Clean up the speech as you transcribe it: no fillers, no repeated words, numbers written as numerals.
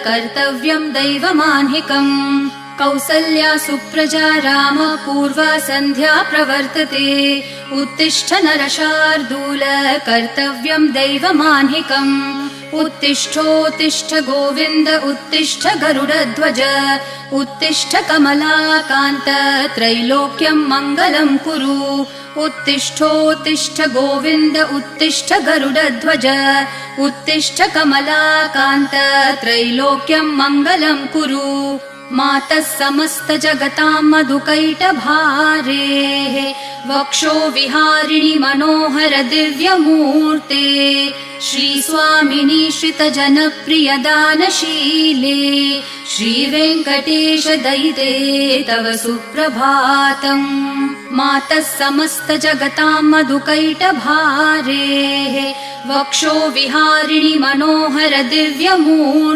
कर्तव्यं दैवमान्हिकम् कौसल्या सुप्रजा राम पूर्वा सन्ध्या प्रवर्तते उत्तिष्ठ नरशार्दूल कर्तव्यं दैवमान्हिकम् उत्तिष्ठोत्तिष्ठ गोविन्द उत्तिष्ठ गरुडध्वज उत्तिष्ठ कमलाकान्त त्रैलोक्यं मङ्गलं कुरु उत्तिष्ठोत्तिष्ठ गोविन्द उत्तिष्ठ गरुडध्वज उत्तिष्ठ कमलाकान्त त्रैलोक्यं मङ्गलं कुरु मातः समस्त जगतां मधुकैटभारेः वक्षो विहारिणि मनोहर दिव्यमूर्ते श्रीस्वामिनि श्रितजनप्रिय दानशीले श्रीवेङ्कटेश दयिते तव सुप्रभातम् मातः समस्त जगतां मधुकैटभारेः वक्षो विहारिणि मनोहर दिव्यमूर्ते